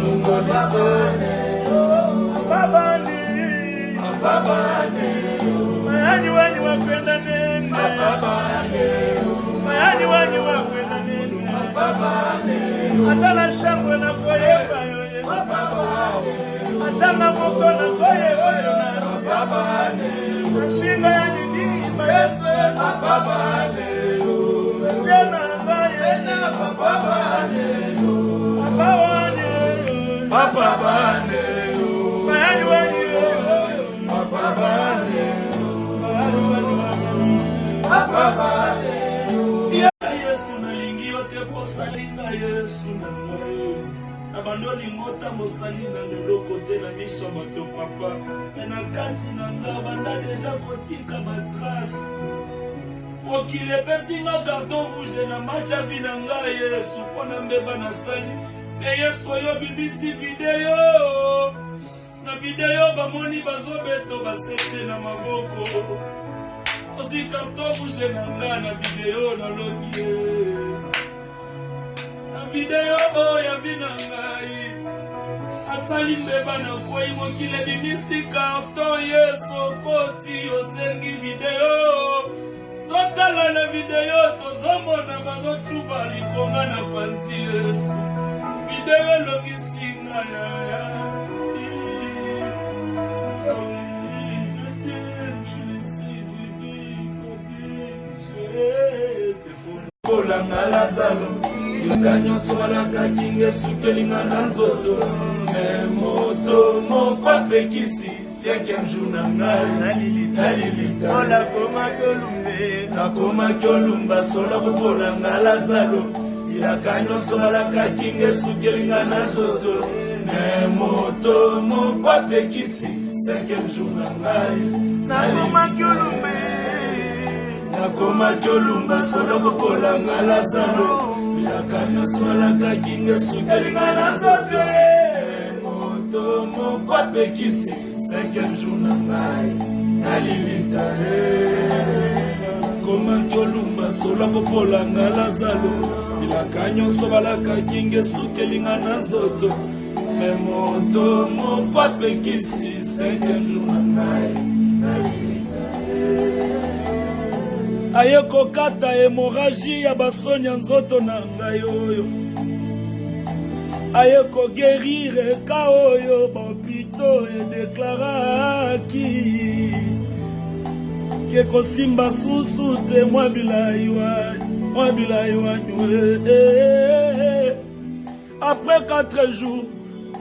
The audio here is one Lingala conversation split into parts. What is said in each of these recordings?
mongolesone babani babane mayani wani wakwenda nene babane mayani wani wakwenda nene babane atala shangwe na koyeba yo Yesu atala moko na koyeba yo na babane shinga yani dima Yesu babane sena ngaye babane babani babane mayani wani babane babane Yesu nalingi yote posalinga Yesu na moyo abando lingota mosali na leloko te na miso bato papa na kati na nga banda deja kotika batrace mokili epesinga karton rouge na matcha vi na nga Yesu mpona mbeba nasali me Yesu oyo bibisi video na video bamoni bazobeto basete na maboko ozi karton rouge na nga na video na lobi na video oyo bina ngai asali mbeba na kwei mokili bimisi karton Yesu okoti osengi video totala na video tozomona bazotuba likonga na panzi Yesu video elongisi ngaya kolanga Lazaro yokanyoso balakaki ngesukelinga na nzoto me moto moko apekisi 5e jour na ngai nalilita nakomaki olumba solo kokolanga Lazaro ilaka nyonso balakaki ngesukelinga na nzoto me moto moko apekisi 5e jour na ngai nakomaki olumba solo kokolanga Lazaro ilaka nyonso balakaki ngesukelinga na nzoto moto moko apekisi 5e jour na ngai nalilita komaki olumba solo kopolanga Lazaro bilaka nyonso balakaki ngesukelinga na nzoto me moto moko apekisi 5e jour na ngai nalilita aye kokata hémorragie ya basoni ya nzoto na ngai oyo aye koguerire ka oyo bapito edeklaraki ke kosimba susu te mwa bilai wani après 4 jours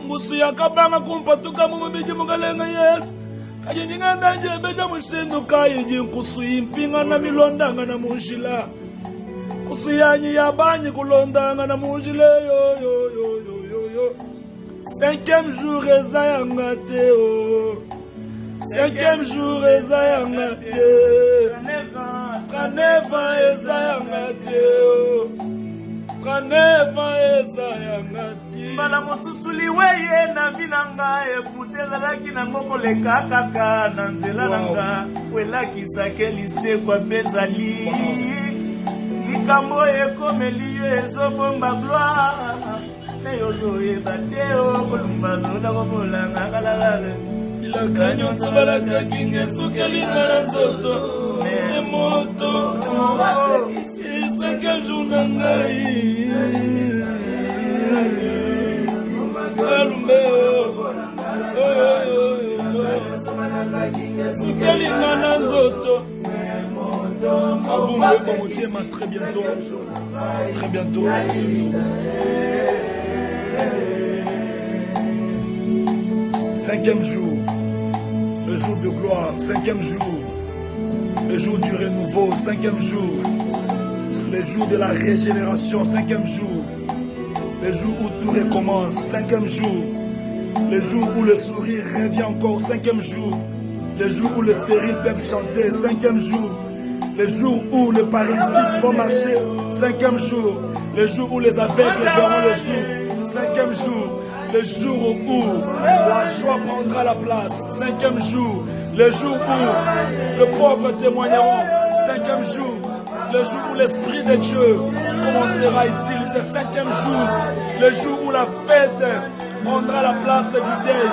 mbusu yakabanga kumpatuka mumubiji mungalenga Yesu kadi ninganda nje beja mushindu kayiji nkusu impinga na milondanga na mujila kusu yanyi yabanyi kulondanga na mujile yo 5e jour eza yanga te o 5e jour eza yanga te kaneva eza yanga te o kaneva eza yanga te mbala mosusu liweye na vinanga ekute ezalaki nango koleka kaka na nzela nanga welakisaki lisekwa mpe ezali likambo ekomeli yo ezobomba gloire neyozoyeba te o kolumba zoda kobolanga kalalale bilaka nyonso balakaki ngesukelinga na nzoto emoto 5e jour na ngai kalumbe sukelinga na nzoto abumbe kwa motema très bientôt 5e jour, le jour de gloire, 5e jour, le jour du renouveau, 5e jour, le jour de la régénération, 5e jour, le jour où tout recommence, 5e jour, le jour où le sourire revient encore, 5e jour, le jour où les stériles peuvent chanter, 5e jour, le jour où les paralytiques vont marcher, 5e jour, le jour où les aveugles verront le jour, 5e jour, le jour où la joie prendra la place, 5e jour, le jour où les pauvres témoigneront, 5e jour, le jour où l'Esprit de Dieu commencera à utiliser, 5e jour, le jour où la fête prendra la place du deuil.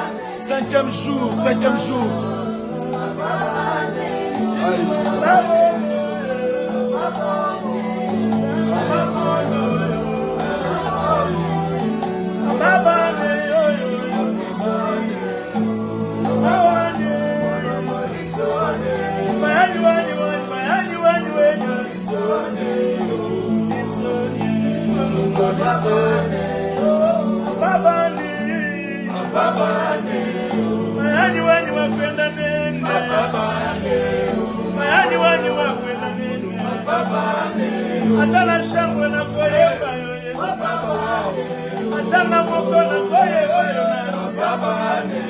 5e jour, 5e jour. Atana shangwe na koyeba yo Atana moko na koyeba yo Baba ne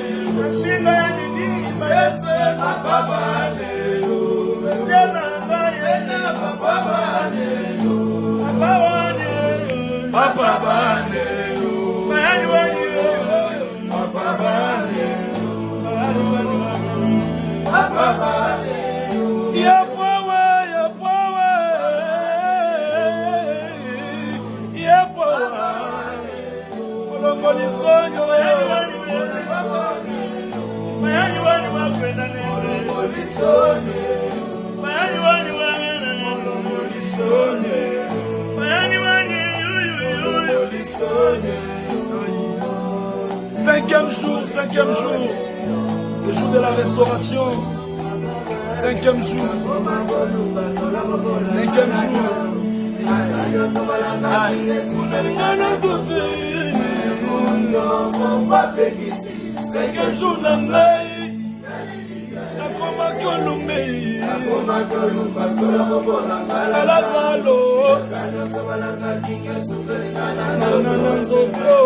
Shinga ya nini mayese Baba ne Sena baye Baba ne Baba ne Baba ne Mayani wani Baba ne Baba ne Ya power Cinquième jour, le jour de la restauration. 5e jour, 5e jour. Cinquième jour nangai, nakoma kolumei, alazalo, nananzoto.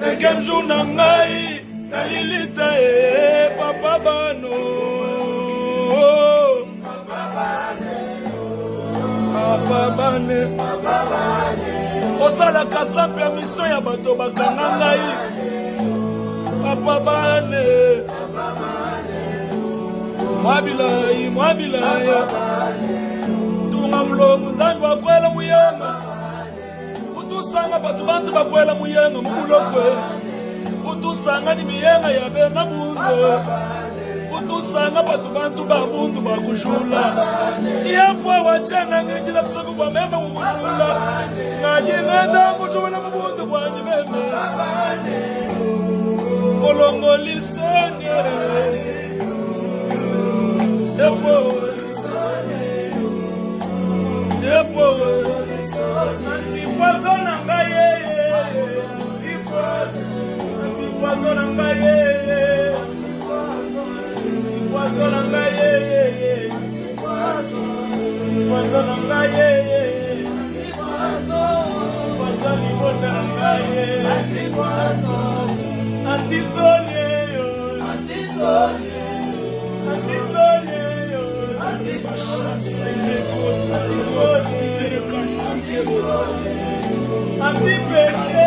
5e jour nangai, nalilita papa bano, papa bane. Osala kasampe ya mission ya bato bakanga ngai papa bane mwabilaya tunga mlomu zangu bakwela muyenga utusanga batu bantu bakwela muyenga mbulokwe utusanga ni miyenga ya bena bundo utusanga batu bantu babundu bakushula yapo wachana ngejila kusoko kwa mema kukushula ngajingenda kushula mbundu kwa njimeme olongo lisone yepo antipazona ngaye antipazona ngaye Wazona ngaye, wazona ngaye, wazali bota ngaye, antisonye yo, antisonye yo, antipeche,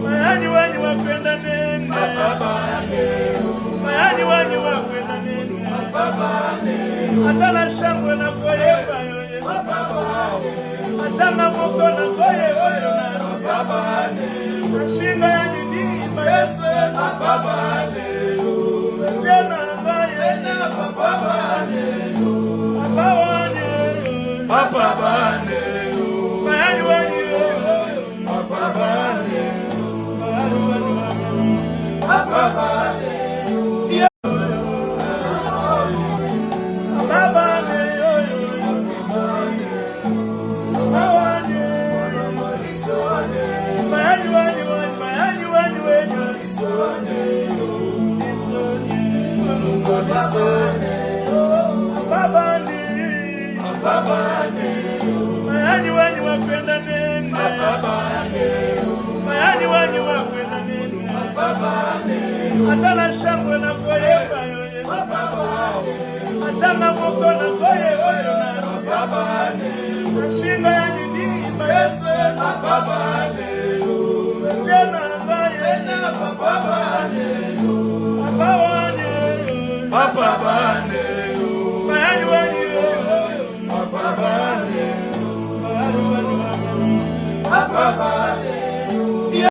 mayani wani wakwenda nene, mayani wani wakwenda nene, atana shangwe na koyeba yo Yesu, atana moko na koyeba yo na shinga ya nini Yesu, sena ngaye, mayani wanyu wakwenda nene, mayani wanyu wakwenda nene, atana shangwe na koyeba yo Yesu, atana moko na koyeba yo na ashinda ya nini Yesu, sena baye, Papa bane,